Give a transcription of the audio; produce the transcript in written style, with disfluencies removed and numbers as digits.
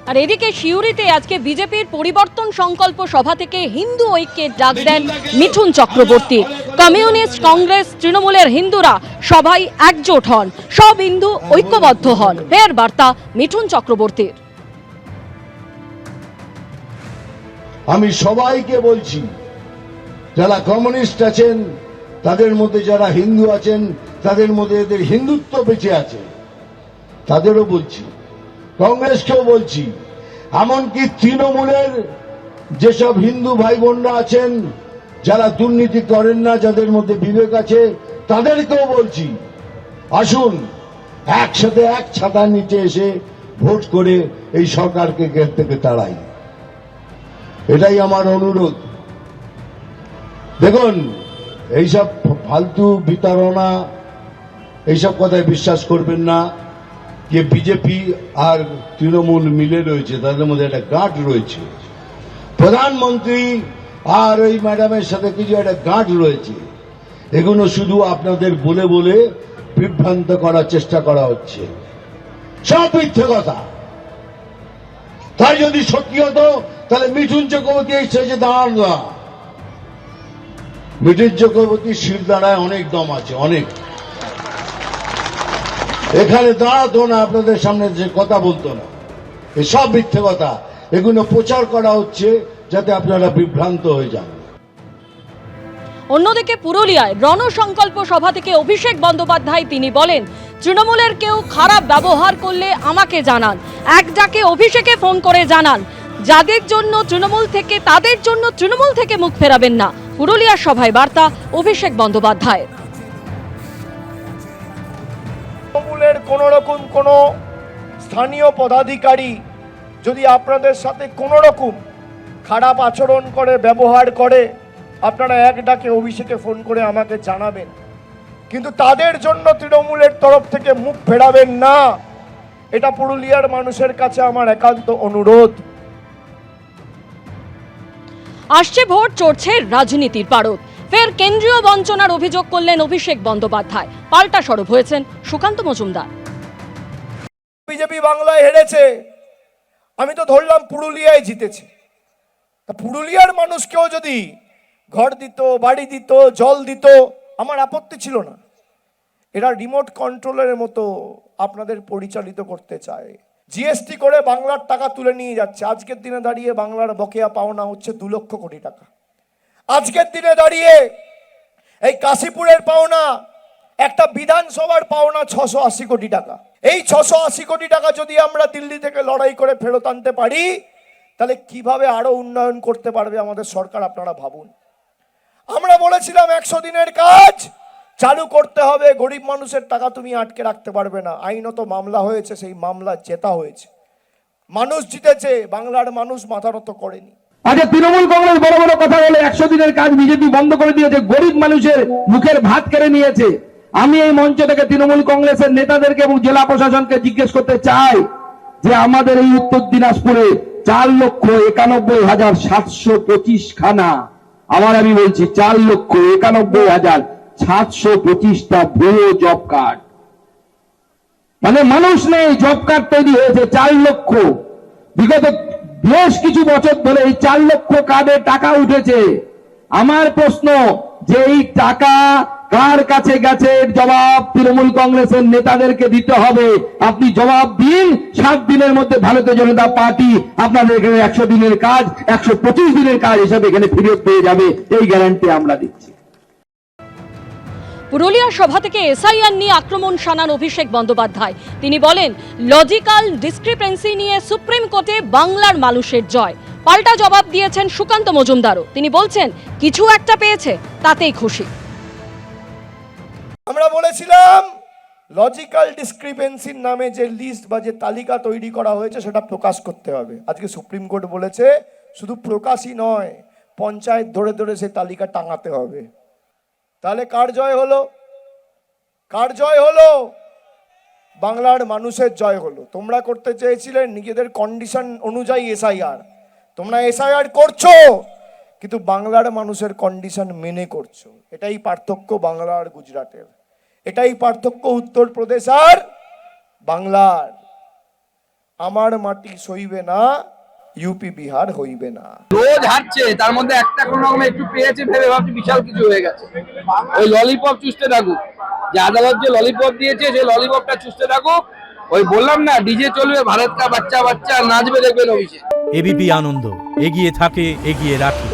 আর এদিকে সিউড়িতে আজকে বিজেপির পরিবর্তন সংকল্প সভা থেকে হিন্দু ঐক্যের ডাক দেন মিঠুন চক্রবর্তী। কমিউনিস্ট, কংগ্রেস, তৃণমূলের হিন্দুরা সবাই একজোট হন, সব হিন্দু ঐক্যবদ্ধ হন, ফের বার্তা মিঠুন চক্রবর্তীর। আমি সবাইকে বলছি, যারা কমিউনিস্ট আছেন তাদের মধ্যে, যারা হিন্দু আছেন তাদের মধ্যে এদের হিন্দুত্ব বেঁচে আছে, তাদেরও বলছি, কংগ্রেসকেও বলছি, এমনকি তৃণমূলের যেসব হিন্দু ভাই বোনরা আছেন যারা দুর্নীতি করেন না, যাদের মধ্যে বিবেক আছে, তাদেরকেও বলছি, আসুন একসাথে এক ছাতার নিচে এসে ভোট করে এই সরকারকে গেট থেকে তাড়াই। এটাই আমার অনুরোধ। দেখুন, এইসব ফালতু বিতাড়না, এইসব কথায় বিশ্বাস করবেন না যে বিজেপি আর তৃণমূল মিলে রয়েছে, তাদের মধ্যে একটা গাঁট রয়েছে। প্রধানমন্ত্রী আর ওই ম্যাডামের সাথে কিছু একটা গাঁট রয়েছে। এগুলো শুধু আপনাদের বলে বলে বিভ্রান্ত করার চেষ্টা করা হচ্ছে, সব মিথ্যে কথা। তাই যদি সত্যি হতো তাহলে মিঠুন চক্রবর্তী এই স্টেজে দাঁড়ান না। মিঠুন চক্রবর্তী শির দাঁড়ায় অনেক দম আছে, অনেক। এখানে দাঁড়াতো না, আপনাদের সামনে যে কথা বলতো না, এসব মিথ্যে কথা। এগুলো প্রচার করা হচ্ছে যাতে আপনারা বিভ্রান্ত হয়ে যান। অন্যদিকে পুরুলিয়ায় রণসংকল্প সভা থেকে অভিষেক বন্দ্যোপাধ্যায় তিনি বলেন, তৃণমূলের কেউ খারাপ ব্যবহার করলে আমাকে জানান, এক ডাকে অভিষেকে ফোন করে জানান, যাদের জন্য তৃণমূল থেকে, তাদের জন্য তৃণমূল থেকে মুখ ফেরাবেন না। পুরুলিয়ার সভায় বার্তা অভিষেক বন্দ্যোপাধ্যায়। তৃণমূলের কোন রকম কোন স্থানীয় পদাধিকারী যদি আপনাদের সাথে কোন রকম খারাপ আচরণ করে, ব্যবহার করে, আপনারা এক ডাকে অভিষেকে ফোন করে আমাকে জানাবেন, কিন্তু তাদের জন্য তৃণমূলের তরফ থেকে মুখ ফেরাবেন না। এটা পুরুলিয়ার মানুষের কাছে আমার একান্ত অনুরোধ। আসছে ভোট, চড়ছে রাজনীতির পারদ। ফের কেন্দ্রীয় বঞ্চনার অভিযোগ করলেন অভিষেক বন্দ্যোপাধ্যায়। পাল্টা সরব হয়েছেন সুকান্ত মজুমদার। বিজেপি বাংলায় হেরেছে, আমি তো ধরলাম পুরুলিয়ায় জিতেছে। তা পুরুলিয়ার মানুষকেও যদি ঘর দিত, বাড়ি দিত, জল দিত, আমার আপত্তি ছিল না। এরা রিমোট কন্ট্রোলের মতো আপনাদের পরিচালিত করতে চায়। জিএসটি করে বাংলার টাকা তুলে নিয়ে যাচ্ছে। আজকের দিনে দাঁড়িয়ে বাংলার বকেয়া পাওনা হচ্ছে 2 লক্ষ কোটি টাকা। আজকের দিনে দাঁড়িয়ে এই কাশীপুরের পাওনা, একটা বিধানসভার পাওনা 680 কোটি টাকা। এই 680 কোটি টাকা যদি আমরা দিল্লি থেকে লড়াই করে ফেরত আনতে পারি, তাহলে কিভাবে আরো উন্নয়ন করতে পারবে আমাদের সরকার, আপনারা ভাবুন। আমরা বলেছিলাম 100 দিনের কাজ চালু করতে হবে, গরিব মানুষের টাকা তুমি আটকে রাখতে পারবে না। আইনত মামলা হয়েছে, সেই মামলা জেতা হয়েছে, মানুষ জিতেছে, বাংলার মানুষ মাথা নত করেনি। আচ্ছা, তৃণমূল কংগ্রেস বড় বড় কথা বলে 100 দিনের কাজ বিজেপি বন্ধ করে দিয়েছে, গরিব মানুষের মুখের ভাত কেড়ে নিয়েছে। আমি এই মঞ্চ থেকে তৃণমূল কংগ্রেসের নেতাদেরকে এবং জেলা প্রশাসনকে জিজ্ঞেস করতে চাই যে আমাদের এই উত্তর দিনাজপুরে 4,91,725 খানা, আমি বলছি 4,91,725টা ভুয়ো জব কার্ড, মানে মানুষ নেই, জব কার্ড তৈরি হয়েছে 4 লক্ষ। বিগত বেশ কিছু বছর ধরে এই 4 লক্ষ কার্ডে টাকা উঠেছে। আমার প্রশ্ন যে এই টাকা কার কাছে গেছে, জবাব তৃণমূল কংগ্রেসের নেতাদেরকে দিতে হবে। আপনি জবাব দিন। 7 দিনের মধ্যে ভারতীয় জনতা পার্টি আপনাদের এখানে 100 দিনের কাজ 125 দিনের কাজ হিসাবে এখানে ফিরত পেয়ে যাবে, এই গ্যারান্টি আমরা দিচ্ছি। পুরুলিয়া সভা থেকে এসআইআর নিয়ে আক্রমণ শানান অভিষেক বন্দ্যোপাধ্যায়। তিনি বলেন, লজিক্যাল ডিসক্রিপেন্সি নিয়ে সুপ্রিম কোর্টে বাংলার মানুষের জয়। পাল্টা জবাব দিয়েছেন সুকান্ত মজুমদারও। তিনি বলছেন, কিছু একটা পেয়েছে, তাতেই খুশি। আমরা বলেছিলাম লজিক্যাল ডিসক্রিপেন্সির নামে যে লিস্ট বা যে তালিকা তৈরি করা হয়েছে সেটা প্রকাশ করতে হবে। আজকে সুপ্রিম কোর্ট বলেছে শুধু প্রকাশই নয়, পঞ্চায়েত ধরে ধরে সেই তালিকা টাঙাতে হবে। তাহলে কার জয় হলো? কার জয় হলো? বাংলার মানুষের জয় হলো। তোমরা করতে চেয়েছিলে নিজেদের কন্ডিশন অনুযায়ী এসআইআর, তোমরা এসআইআর করছো কিন্তু বাংলার মানুষের কন্ডিশন মেনে করছো। এটাই পার্থক্য বাংলা আর গুজরাটের, এটাই পার্থক্য উত্তরপ্রদেশ আর বাংলার। আমার মাটি সইবে না, ইউপি বিহার হইবে না। রোজ হাঁটছে, তার মধ্যে একটা কোন রকমে একটু পেয়েছে ভেবে ভাবছি বিশাল কিছু হয়ে গেছে। ওই ললিপপ চুষতে থাকুক, যে আদালত যে ললিপপ দিয়েছে সেই ললিপপটা চুষতে থাকুক। ওই বললাম না, ডিজে চলবে, ভারত কা বাচ্চা বাচ্চা নাচবে, দেখবেন অভিষেক। এবিপি আনন্দ, এগিয়ে থাকে, এগিয়ে রাখে।